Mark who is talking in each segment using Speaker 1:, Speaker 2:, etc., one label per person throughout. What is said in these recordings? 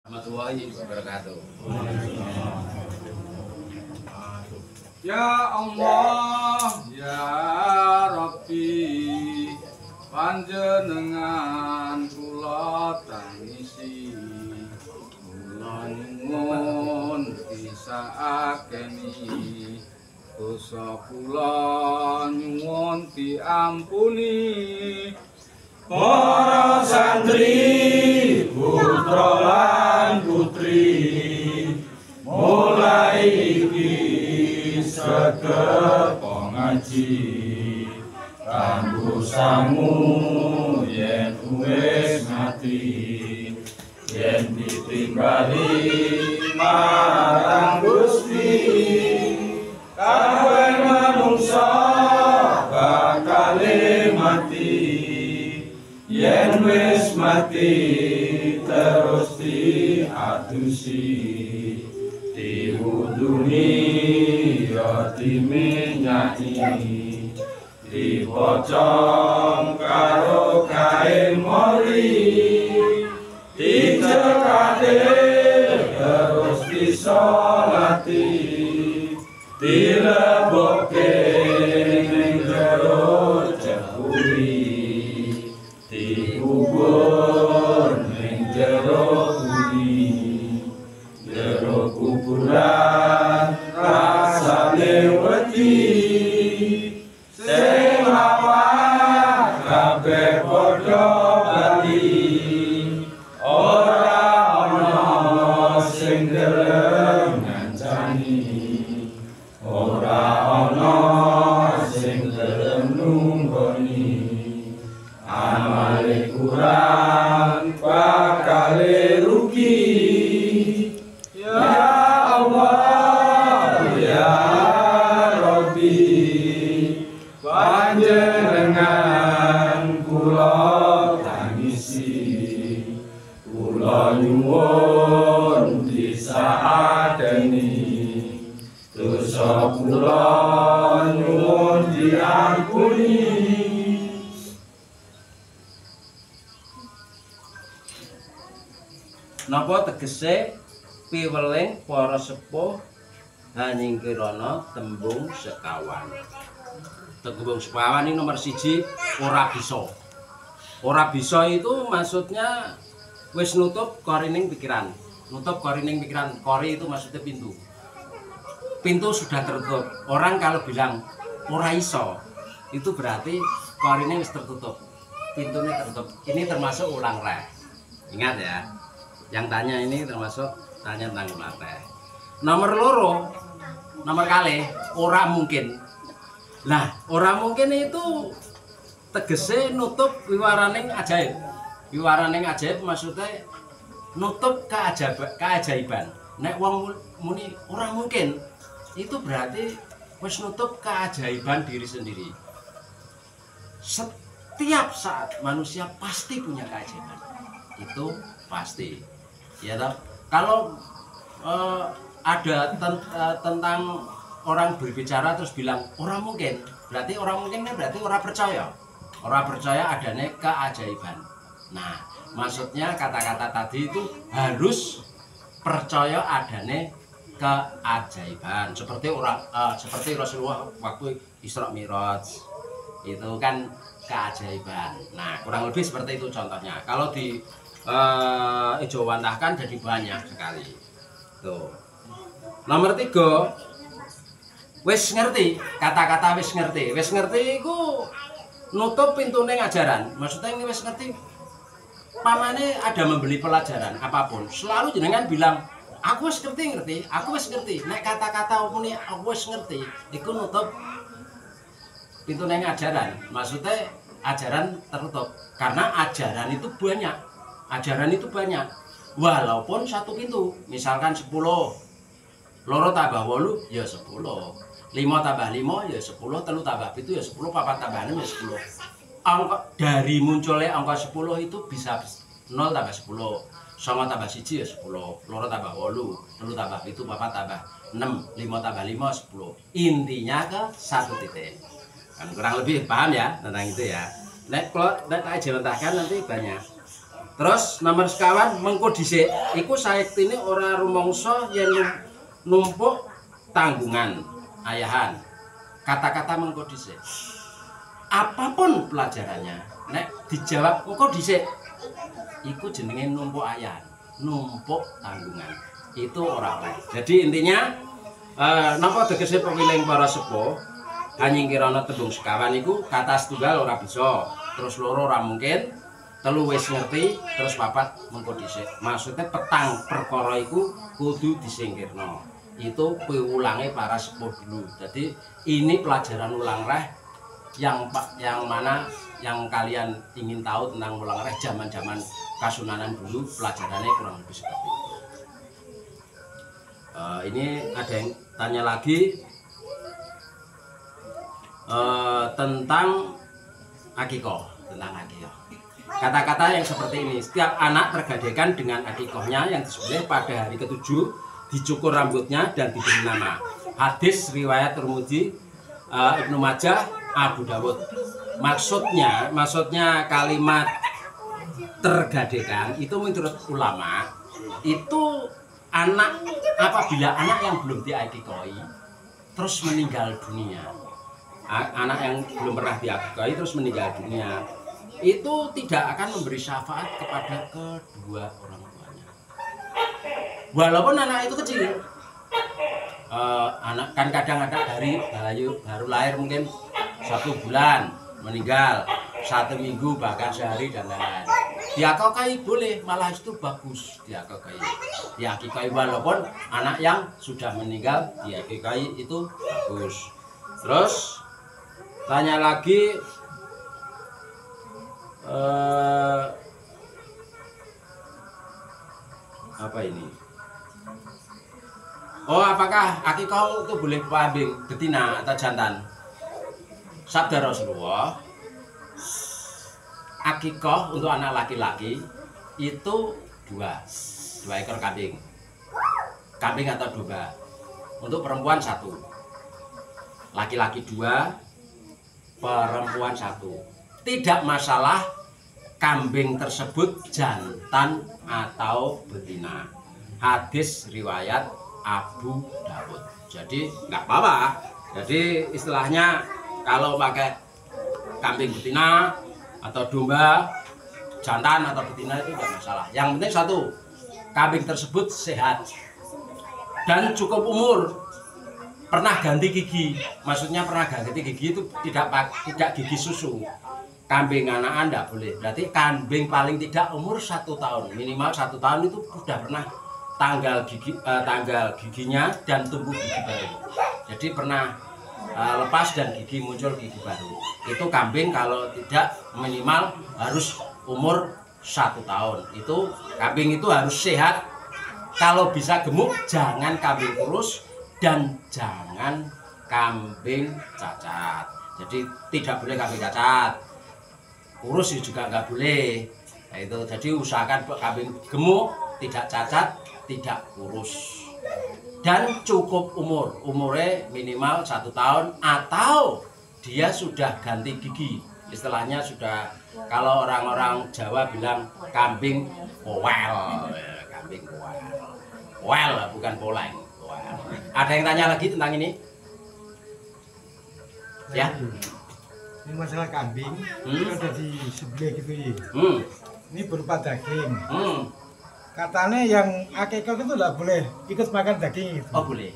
Speaker 1: Warahmatullahi wabarakatuh.
Speaker 2: Ya Allah, ya Rabbi, panjenengan kula tangisi, kula nyuwun disakeni, dosa kula nyuwun diampuni. Para santri, putra lan putri, mulai iki saged ngaji, kanggo sangu yen wis mati, yen ditingali marang Gusti, kabeh manungsa bakal mati. Yen wis mati terus diadusi, diwuduni ya diminyaki, dipocong karo kain mori, dicekake terus disolati, dilebokke ning jero jeburi, dikubur ning jero bumi, jero kuburan rasane wedi, sing lawan kabeh padha bali, ora ana sing gelem ngancani, ora ana sing gelem nunggoni. Amale kurang bakal rugi. Ya Allah, ya Rabbi, panjenengan kula tangisi, kula nyuwun disadeni, dosa kula nyuwun diampuni.
Speaker 1: Napa tegese piweling para sepuh hanyingkirana tembung sekawan. Tembung sekawan ini nomor 1, ora bisa. Ora bisa itu maksudnya wis nutup korining pikiran. Nutup korining pikiran. Kori itu maksudnya pintu. Pintu sudah tertutup. Orang kalau bilang ora iso, itu berarti korining wis tertutup. Pintunya tertutup. Ini termasuk ulang reh. Ingat ya. Yang tanya ini termasuk tanya tentang mate. Nomor loro, nomor kali, ora mungkin. Nah, ora mungkin itu tegese nutup wiwaraning ajaib. Wiwaraning ajaib maksudnya nutup keajaiban. Nek wong muni ora mungkin, itu berarti wis nutup keajaiban diri sendiri. Setiap saat manusia pasti punya keajaiban. Itu pasti. Ya toh? Kalau ada tentang orang berbicara terus bilang orang mungkin, berarti orang mungkin kan berarti orang percaya. Orang percaya adanya keajaiban. Nah, maksudnya kata-kata tadi itu harus percaya adanya keajaiban. Seperti seperti Rasulullah waktu Isra Mi'raj. Itu kan keajaiban. Nah, kurang lebih seperti itu contohnya. Kalau di ijawantahkan jadi banyak sekali. Tuh. Nomor 3, wis ngerti, kata-kata wis ngerti. Wis ngerti iku nutup pintu ning ajaran. Maksudnya ini wis ngerti pamane ada membeli pelajaran apapun. Selalu jenengan bilang, aku wis ngerti, aku wis ngerti. Nek kata-kata muni aku wis ngerti, iku nutup pintu ning ajaran. Maksudnya ajaran tertutup karena ajaran itu banyak. Ajaran itu banyak, walaupun satu pintu, misalkan 10, loro tambah 8 ya 10, 5 tambah 5 ya 10, 3 tambah 7 ya 10, 4 tambah 6 ya 10. Angka dari munculnya angka 10 itu bisa 0 tambah 10, 9 tambah 1 ya 10, loro tambah 8, 3 tambah 7, 4 tambah 6, 5 tambah 5 10. Intinya ke satu titik. Kan kurang lebih paham ya tentang itu ya. Nek kalau tak jawantahkan nanti banyak. Terus nomor sekawan mengko dhisik iku saektine ora rumangsa yen numpuk tanggungan ayahan. Kata-kata mengko dhisik. Apapun pelajarannya, nek dijawab mengko dhisik iku jenenge numpuk ayahan, numpuk tanggungan. Itu ora oleh. Jadi intinya napa tegese pewiling para sepuh hanying kirana tembung sekawan iku kata setunggal ora bisa, terus loro ora mungkin, telu wis ngerti, terus papat mengko dhisik. Maksudnya petang perkara iku kudu disingkirno. Itu piwulange para sepuh dulu. Jadi ini pelajaran ulang reh yang mana yang kalian ingin tahu tentang ulang reh zaman-zaman Kasunanan dulu, pelajarannya kurang lebih seperti itu. Ini ada yang tanya lagi tentang akikoh, kata-kata yang seperti ini. Setiap anak tergadekan dengan akikohnya yang disembelih pada hari ke-7, dicukur rambutnya dan diberi nama. Hadis riwayat Tirmidzi, Ibnu Majah, Abu Dawud. Maksudnya kalimat tergadekan itu menurut ulama itu anak, apabila anak yang belum diakikoi terus meninggal dunia, anak yang belum pernah diakikoi terus meninggal dunia, itu tidak akan memberi syafaat kepada kedua orang tuanya walaupun anak itu kecil. Anak kan kadang ada dari baru lahir mungkin 1 bulan meninggal, 1 minggu bahkan sehari dan lain-lain. Diakikoi boleh, malah itu bagus diakikoi walaupun anak yang sudah meninggal diakikoi itu bagus. Terus tanya lagi apa ini? Oh, apakah akikah itu boleh kambing betina atau jantan? Sabda Rasulullah, akikah untuk anak laki-laki itu 2 ekor kambing atau domba. Untuk perempuan 1, laki-laki 2, perempuan 1. Tidak masalah kambing tersebut jantan atau betina. Hadis riwayat Abu Dawud. Jadi nggak apa-apa. Jadi istilahnya kalau pakai kambing betina atau domba jantan atau betina itu tidak masalah. Yang penting 1, kambing tersebut sehat dan cukup umur, pernah ganti gigi. Maksudnya pernah ganti gigi itu tidak gigi susu. Kambing anakan tidak boleh. Berarti kambing paling tidak umur 1 tahun, minimal 1 tahun itu sudah pernah tanggal giginya dan tumbuh gigi baru. Jadi pernah lepas dan gigi muncul gigi baru. Itu kambing kalau tidak minimal harus umur 1 tahun. Itu kambing itu harus sehat. Kalau bisa gemuk, jangan kambing kurus dan jangan kambing cacat. Jadi tidak boleh kambing cacat. Kurus juga nggak boleh. Nah, itu jadi usahakan kambing gemuk, tidak cacat, tidak kurus. Dan cukup umurnya minimal 1 tahun atau dia sudah ganti gigi, istilahnya sudah, kalau orang-orang Jawa bilang kambing powel, bukan poleng. Ada yang tanya lagi tentang ini? Ya.
Speaker 3: Ini masalah kambing, ada di sebelah gitu ya. Ini berupa daging. Katanya yang akikah itu nggak boleh ikut makan daging itu.
Speaker 1: Oh boleh.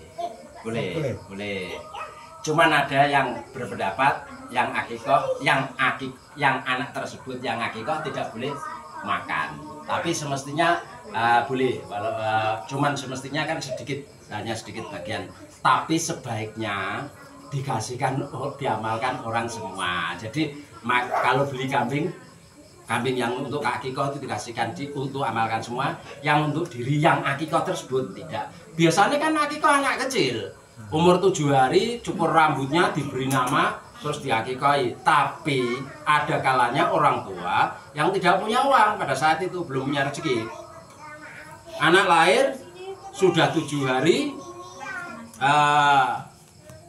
Speaker 1: Cuman ada yang berpendapat yang akikah, yang anak tersebut yang akikah tidak boleh makan. Tapi semestinya boleh. Cuman semestinya kan hanya sedikit bagian. Tapi sebaiknya dikasihkan, diamalkan orang semua. Jadi kalau beli kambing yang untuk akikah itu dikasihkan untuk amalkan semua, yang untuk diri yang akikah tersebut tidak. Biasanya kan akikah anak kecil, umur 7 hari cukur rambutnya diberi nama terus diakikahi. Tapi ada kalanya orang tua yang tidak punya uang pada saat itu, belum punya rezeki. Anak lahir sudah 7 hari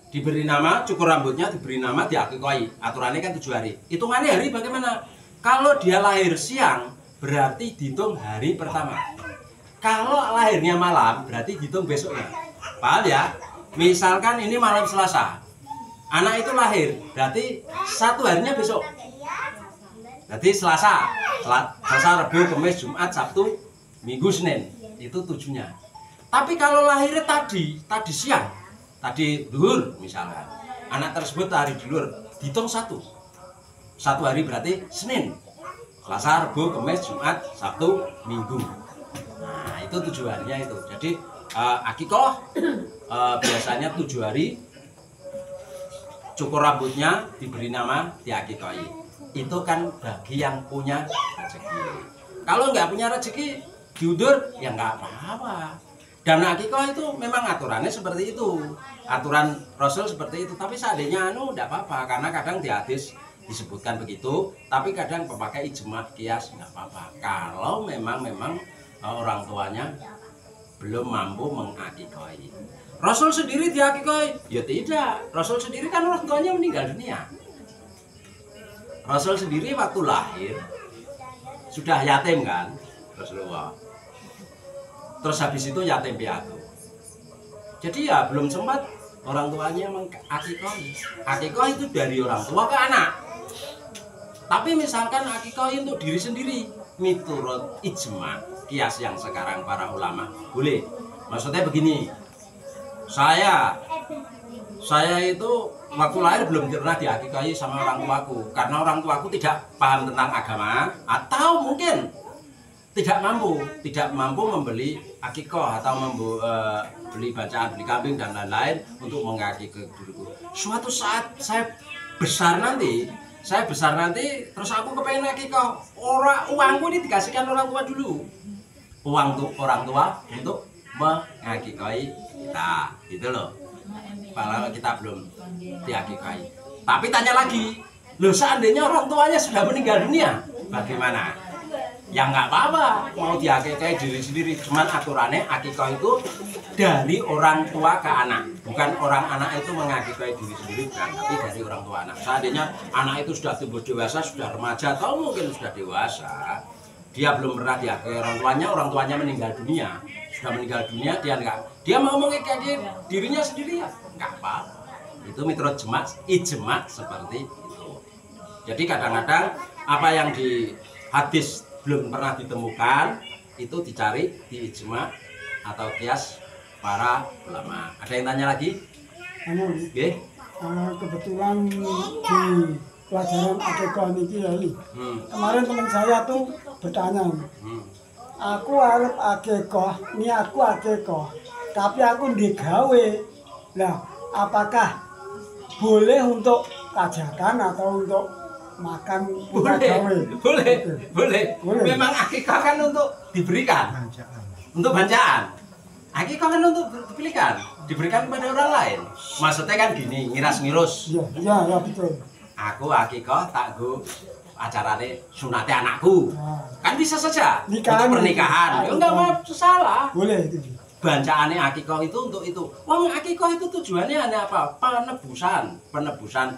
Speaker 1: diberi nama, cukur rambutnya diberi nama, diakikahi. Aturannya kan 7 hari. Hitungannya hari bagaimana? Kalau dia lahir siang, berarti dihitung hari pertama. Kalau lahirnya malam, berarti dihitung besoknya. Paham ya? Misalkan ini malam Selasa, anak itu lahir, berarti 1 harinya besok. Berarti Selasa, Rabu, Kamis, Jumat, Sabtu, Minggu, Senin. Itu 7-nya. Tapi kalau lahirnya tadi siang, tadi duhur misalkan, anak tersebut hari duhur, dihitung 1 hari berarti Senin, Selasa, Rabu, Kamis, Jumat, Sabtu, Minggu. Nah itu 7 harinya itu. Jadi akikoh biasanya 7 hari, cukur rambutnya diberi nama diakikoi. Itu kan bagi yang punya rezeki. Kalau nggak punya rezeki diundur ya nggak apa-apa. Dan akikoh itu memang aturannya seperti itu, aturan Rasul seperti itu. Tapi seandainya nggak apa-apa, karena kadang di hadis disebutkan begitu, tapi kadang pemakai ijma kias nggak apa-apa. Kalau memang orang tuanya belum mampu mengakikoi. Rasul sendiri diakikoi? Ya tidak. Rasul sendiri kan orang tuanya meninggal dunia. Rasul sendiri waktu lahir sudah yatim kan, Rasulullah. Terus habis itu yatim piatu. Jadi ya belum sempat orang tuanya mengakikoi. Akikoi itu dari orang tua ke anak. Tapi misalkan akikoi untuk diri sendiri, miturut ijma kias yang sekarang para ulama boleh. Maksudnya begini, saya itu waktu lahir belum pernah diakikoi sama orang tuaku, karena orang tuaku tidak paham tentang agama, atau mungkin tidak mampu membeli akikoh atau beli bacaan, beli kambing dan lain-lain untuk mengakikoi diriku. Suatu saat saya besar nanti, terus aku kepengen akikoh, uangku ini dikasihkan orang tua dulu, uang untuk orang tua untuk mengakikoi kita, gitu loh. Kalau kita belum diakikoi. Tapi tanya lagi, loh seandainya orang tuanya sudah meninggal dunia, bagaimana? Ya nggak apa-apa, mau diakikoi diri sendiri. Cuman aturannya akikoh itu dari orang tua ke anak, bukan orang anak itu mengakikoi diri sendiri, bukan, tapi dari orang tua anak. Seandainya anak itu sudah tumbuh dewasa, sudah remaja, atau mungkin sudah dewasa, dia belum pernah diakikoi orang tuanya meninggal dunia, sudah meninggal dunia, dia mau mengakikoi dirinya sendiri ya nggak apa-apa. Itu miturut ijma seperti itu. Jadi kadang-kadang apa yang di hadis belum pernah ditemukan itu dicari di ijma atau kias para ulama. Ada yang tanya lagi?
Speaker 4: Kebetulan di pelajaran akikoh niki ya, kemarin teman saya tuh bertanya, aku arep akikoh, aku akikoh, tapi aku digawe. Nah, apakah boleh untuk kajakan atau untuk makan? Boleh.
Speaker 1: Memang akikah kan untuk diberikan, untuk bancaan. Akikah kan untuk diberikan kepada orang lain. Maksudnya kan gini, ngiras-ngirus.
Speaker 4: Iya, betul.
Speaker 1: Aku akikah tak go acarane sunate anakku. Kan bisa saja
Speaker 4: Nikahan,
Speaker 1: untuk pernikahan. Ya enggak salah.
Speaker 4: Boleh itu.
Speaker 1: Bancaannya akikah itu untuk itu. Wong akikah itu tujuannya hanya apa? Penebusan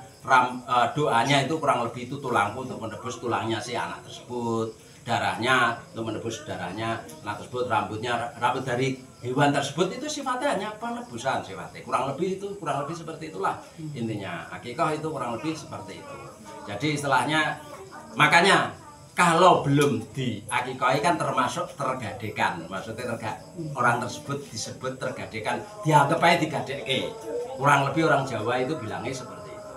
Speaker 1: doanya itu kurang lebih itu tulangku untuk menebus tulangnya si anak tersebut, darahnya untuk menebus darahnya anak tersebut, rambut dari hewan tersebut, itu sifatnya hanya penebusan sifatnya. Kurang lebih seperti itulah intinya. Akikah itu kurang lebih seperti itu. Jadi istilahnya, makanya kalau belum diakikoi kan termasuk tergadekan. Maksudnya orang tersebut disebut tergadekan, dianggap aja digadeke. Kurang lebih orang Jawa itu bilangnya seperti itu.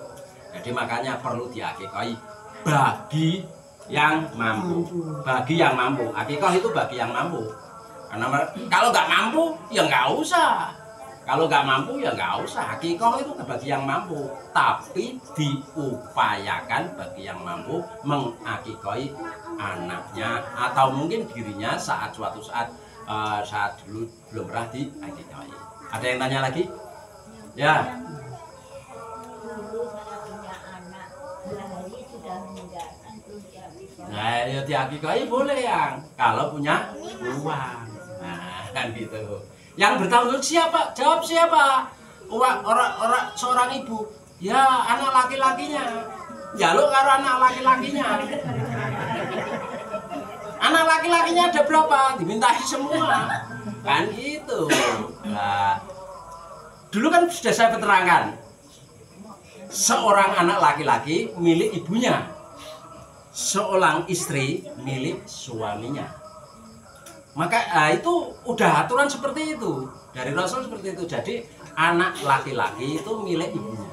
Speaker 1: Jadi makanya perlu diakikoi bagi yang mampu. Akikah itu bagi yang mampu. Karena kalau nggak mampu ya nggak usah. Akikah itu bagi yang mampu, tapi diupayakan bagi yang mampu mengakikoi anaknya atau mungkin dirinya suatu saat dulu belum pernah diakikoi. Ada yang tanya lagi? Ya. Nah, ya diakikoi boleh yang kalau punya uang. Nah, kan gitu. Yang bertanggung jawab jawab siapa? Orang seorang ibu. Ya anak laki-lakinya. Jaluk karo anak laki-lakinya. Anak laki-lakinya ada berapa? Dimintai semua. Kan gitu. Nah, dulu kan sudah saya terangkan. Seorang anak laki-laki milik ibunya. Seorang istri milik suaminya. Maka itu udah aturan seperti itu. Dari Rasul seperti itu. Jadi anak laki-laki itu milik ibunya.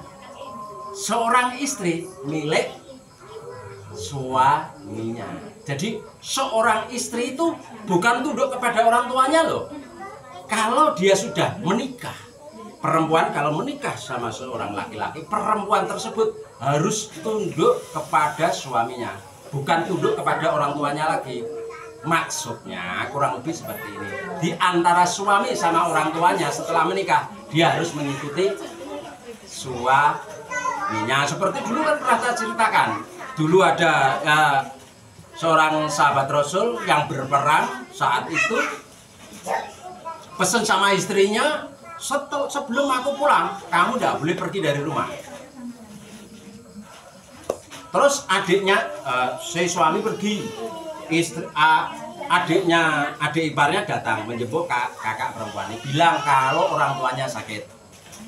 Speaker 1: Seorang istri milik suaminya. Jadi seorang istri itu bukan tunduk kepada orang tuanya loh. Kalau dia sudah menikah, perempuan kalau menikah sama seorang laki-laki, perempuan tersebut harus tunduk kepada suaminya, bukan tunduk kepada orang tuanya lagi. Maksudnya kurang lebih seperti ini. Di antara suami sama orang tuanya setelah menikah, dia harus mengikuti suaminya. Seperti dulu kan pernah saya ceritakan. Dulu ada seorang sahabat Rasul yang berperang saat itu pesan sama istrinya, sebelum aku pulang, kamu tidak boleh pergi dari rumah. Terus adiknya, si suami pergi, adik iparnya datang menjemput kakak perempuan ini, bilang kalau orang tuanya sakit,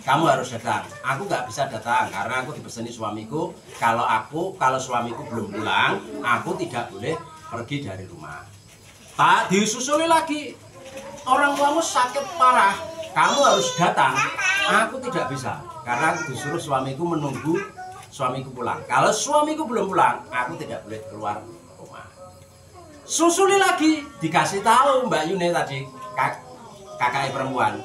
Speaker 1: kamu harus datang. Aku nggak bisa datang karena aku dipeseni suamiku, kalau suamiku belum pulang, aku tidak boleh pergi dari rumah. Tak disusuli lagi, orang tuamu sakit parah, kamu harus datang. Aku tidak bisa karena aku disuruh suamiku menunggu suamiku pulang. Kalau suamiku belum pulang, aku tidak boleh keluar rumah. Susuli lagi, dikasih tahu Mbak Yune tadi, kakak perempuan,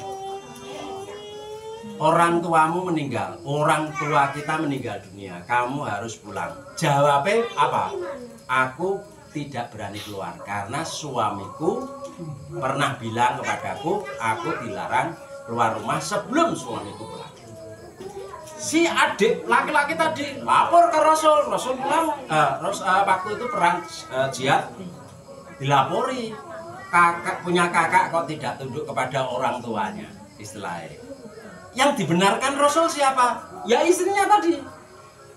Speaker 1: orang tuamu meninggal, orang tua kita meninggal dunia, kamu harus pulang. Jawabnya apa? Aku tidak berani keluar karena suamiku pernah bilang kepadaku, aku dilarang keluar rumah sebelum suamiku pulang. Si adik laki-laki tadi lapor ke Rasul. Rasul bilang, waktu itu perang jihad, dilapori punya kakak kok tidak tunduk kepada orang tuanya, istilahnya. Yang dibenarkan Rasul siapa? Ya istrinya tadi.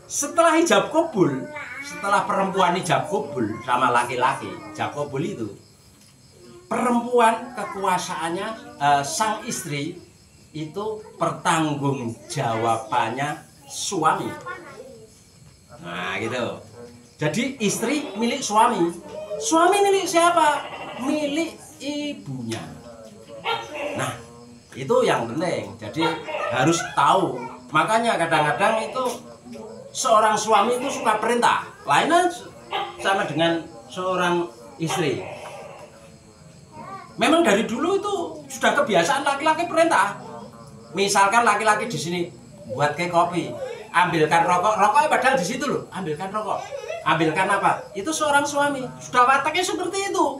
Speaker 1: Setelah hijab kabul, setelah perempuan hijab kabul sama laki-laki, hijab kabul itu, perempuan kekuasaannya sang istri itu pertanggung jawabannya suami. Nah gitu. Jadi istri milik suami. Suami milik siapa? Milik ibunya. Nah itu yang penting. Jadi harus tahu. Makanya kadang-kadang itu seorang suami itu suka perintah. Lainnya sama dengan seorang istri. Memang dari dulu itu sudah kebiasaan laki-laki perintah. Misalkan laki-laki di sini buat kayak kopi, ambilkan rokok, rokoknya padahal di situ loh, ambilkan rokok, ambilkan apa? Itu seorang suami sudah wataknya seperti itu,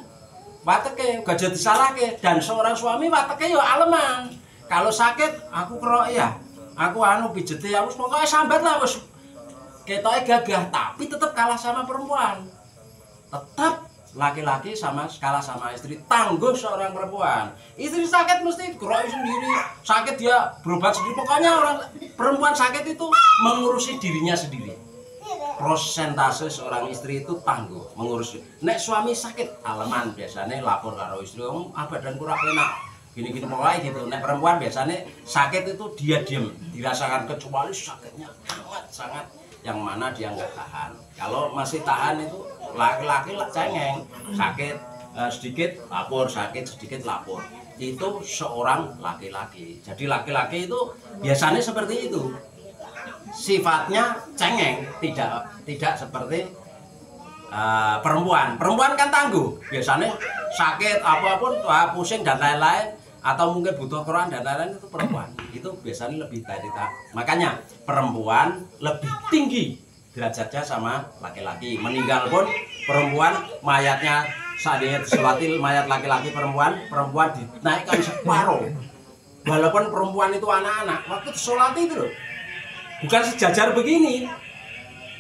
Speaker 1: wataknya gak jadi salah ke. Dan seorang suami wataknya ya aleman. Kalau sakit, aku kerok ya, aku pijeti, aku pokoknya sambat lah, bos. Ketoknya gagah, tapi tetap kalah sama perempuan. Tetap laki-laki kalah sama istri, tangguh seorang perempuan. Istri sakit mesti gerak sendiri, sakit dia berobat sendiri. Pokoknya orang perempuan sakit itu mengurusi dirinya sendiri. Prosentase seorang istri itu tangguh mengurus. Nek suami sakit, aleman biasanya lapor karo istri, badan kurang enak, gini-gini mulai gitu. Nek perempuan biasanya sakit itu dia diem, dirasakan kecuali sakitnya sangat yang mana dia nggak tahan. Kalau masih tahan itu laki-laki cengeng, sakit sedikit lapor, sakit sedikit lapor. Itu seorang laki-laki. Jadi laki-laki itu biasanya seperti itu. Sifatnya cengeng, tidak seperti perempuan. Perempuan kan tangguh. Biasanya sakit apapun, pusing dan lain-lain, atau mungkin butuh kerohan dan lain-lain, itu perempuan. Itu biasanya lebih dari makanya perempuan lebih tinggi derajatnya sama laki-laki. Meninggal pun perempuan mayatnya seandainya disolati mayat laki-laki, perempuan dinaikkan separuh. Walaupun perempuan itu anak-anak, waktu disolati itu loh, bukan sejajar begini.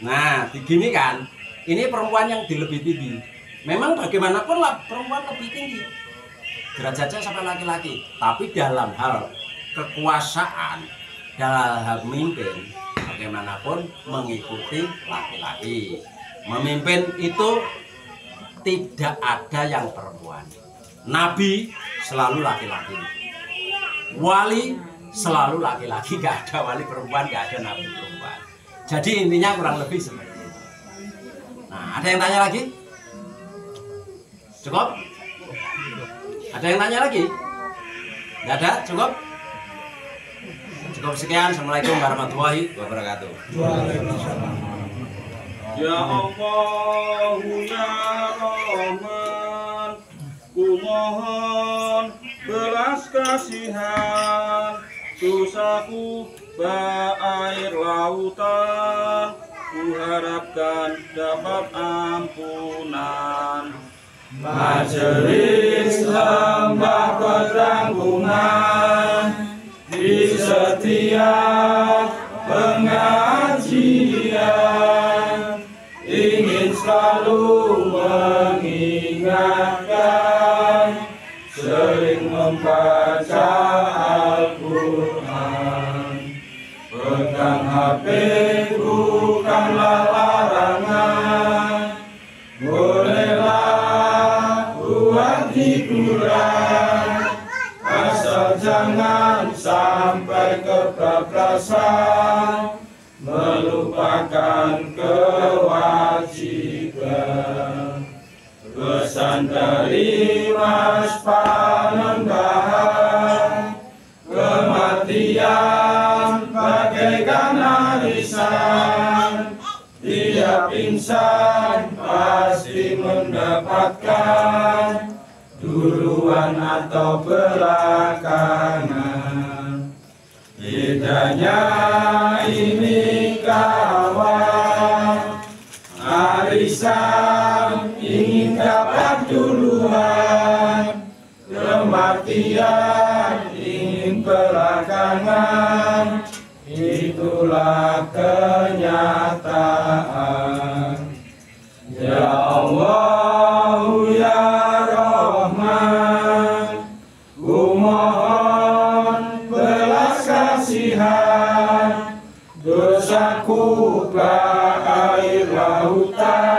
Speaker 1: Nah, begini kan, ini perempuan yang lebih tinggi. Memang bagaimanapun lah perempuan lebih tinggi derajatnya sama laki-laki, tapi dalam hal kekuasaan, dalam hal memimpin, bagaimanapun mengikuti laki-laki. Memimpin itu tidak ada yang perempuan. Nabi selalu laki-laki. Wali selalu laki-laki, gak ada wali perempuan, gak ada nabi perempuan. Jadi intinya kurang lebih seperti itu. Nah, ada yang tanya lagi? Cukup? Ada yang tanya lagi? Gak ada? Cukup? Cukup sekian. Assalamualaikum warahmatullahi wabarakatuh.
Speaker 2: Ya Allah, ya Rahman, ku mohon belas kasihan, dosaku air lautan, ku harapkan dapat ampunan. Majelis lembah pertanggungan di setiap pengajian ingin selalu mengingatkan, sering membaca Al-Quran. Pegang HP bukanlah larangan, bolehlah buat hiburan, asal jangan sampai kebablasan, melupakan kewajiban. Pesan dari Mas Panembahan, kematian bagaikan arisan, tiap insan pasti mendapatkan, duluan atau belakangan. Bedanya ini kawan, arisan ingin dapat duluan, kematian ingin belakangan, itulah kenyataan. Ya Allah, ya Rahman, ku mohon belas kasihan, dosaku air lautan,